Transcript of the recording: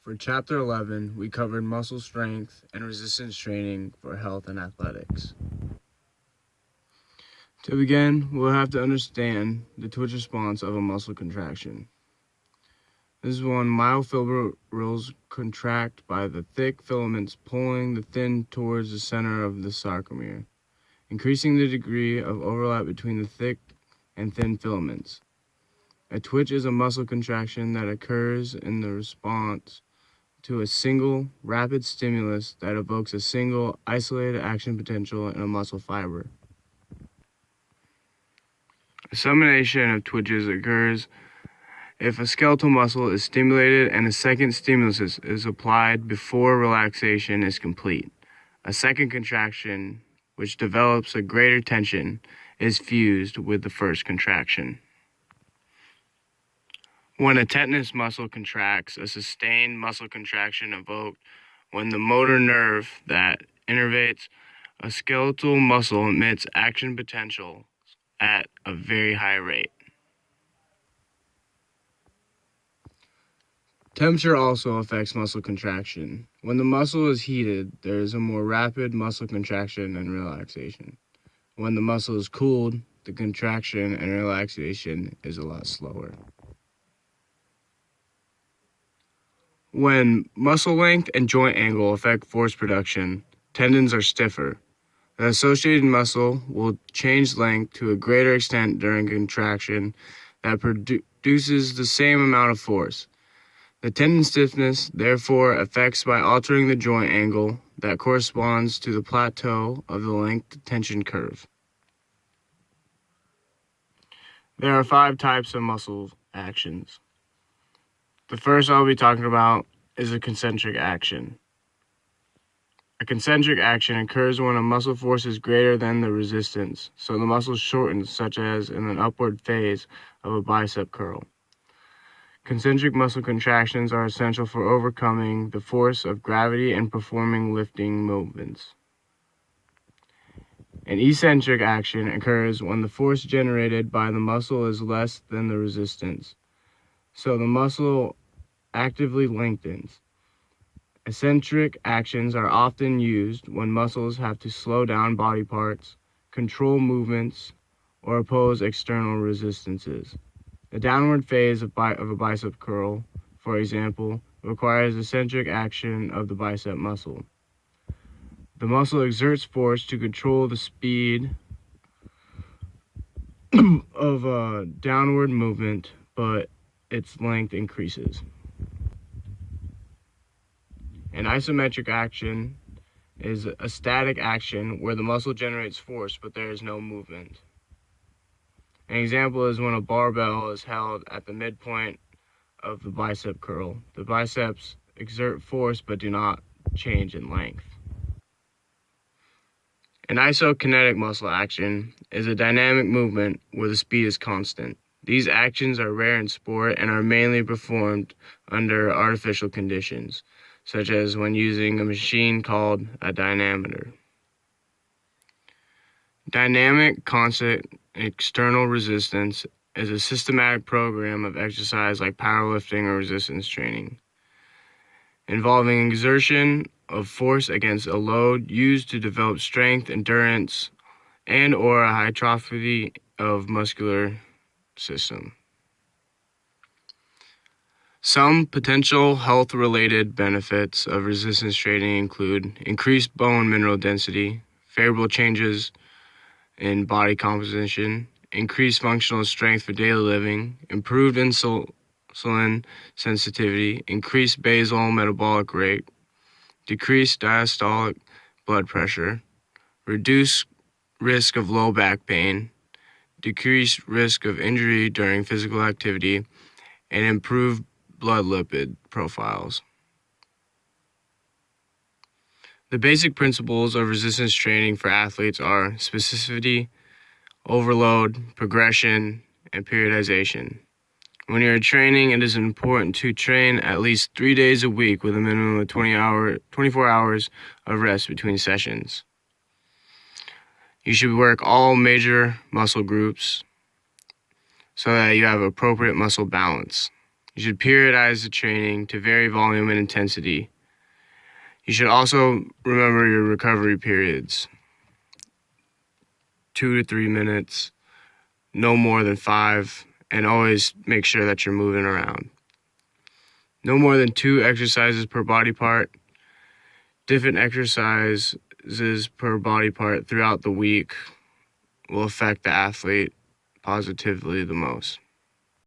For Chapter 11, we covered muscle strength and resistance training for health and athletics. To begin, we'll have to understand the twitch response of a muscle contraction. This is when myofibrils contract by the thick filaments pulling the thin towards the center of the sarcomere, increasing the degree of overlap between the thick and thin filaments. A twitch is a muscle contraction that occurs in the response to a single, rapid stimulus that evokes a single, isolated action potential in a muscle fiber. A summation of twitches occurs if a skeletal muscle is stimulated and a second stimulus is applied before relaxation is complete. A second contraction, which develops a greater tension, is fused with the first contraction. When a tetanus muscle contracts, a sustained muscle contraction evoked when the motor nerve that innervates a skeletal muscle emits action potential at a very high rate. Temperature also affects muscle contraction. When the muscle is heated, there is a more rapid muscle contraction and relaxation. When the muscle is cooled, the contraction and relaxation is a lot slower. When muscle length and joint angle affect force production, tendons are stiffer. The associated muscle will change length to a greater extent during contraction that produces the same amount of force. The tendon stiffness, therefore, affects by altering the joint angle that corresponds to the plateau of the length tension curve. There are 5 types of muscle actions. The first I'll be talking about is a concentric action. A concentric action occurs when a muscle force is greater than the resistance, so the muscle shortens, such as in an upward phase of a bicep curl. Concentric muscle contractions are essential for overcoming the force of gravity and performing lifting movements. An eccentric action occurs when the force generated by the muscle is less than the resistance, so the muscle actively lengthens. Eccentric actions are often used when muscles have to slow down body parts, control movements, or oppose external resistances. The downward phase of a bicep curl, for example, requires eccentric action of the bicep muscle. The muscle exerts force to control the speed of a downward movement, but its length increases. An isometric action is a static action where the muscle generates force, but there is no movement. An example is when a barbell is held at the midpoint of the bicep curl. The biceps exert force but do not change in length. An isokinetic muscle action is a dynamic movement where the speed is constant. These actions are rare in sport and are mainly performed under artificial conditions, such as when using a machine called a dynamometer. Dynamic constant external resistance is a systematic program of exercise like powerlifting or resistance training, involving exertion of force against a load used to develop strength, endurance, and or a hypertrophy of muscular system. Some potential health-related benefits of resistance training include increased bone mineral density, favorable changes in body composition, increased functional strength for daily living, improved insulin sensitivity, increased basal metabolic rate, decreased diastolic blood pressure, reduced risk of low back pain, decreased risk of injury during physical activity, and improved blood lipid profiles. The basic principles of resistance training for athletes are specificity, overload, progression, and periodization. When you're training, it is important to train at least 3 days a week with a minimum of 24 hours of rest between sessions. You should work all major muscle groups so that you have appropriate muscle balance. You should periodize the training to vary volume and intensity. You should also remember your recovery periods. 2 to 3 minutes, no more than 5, and always make sure that you're moving around. No more than 2 exercises per body part. Different exercises per body part throughout the week will affect the athlete positively the most.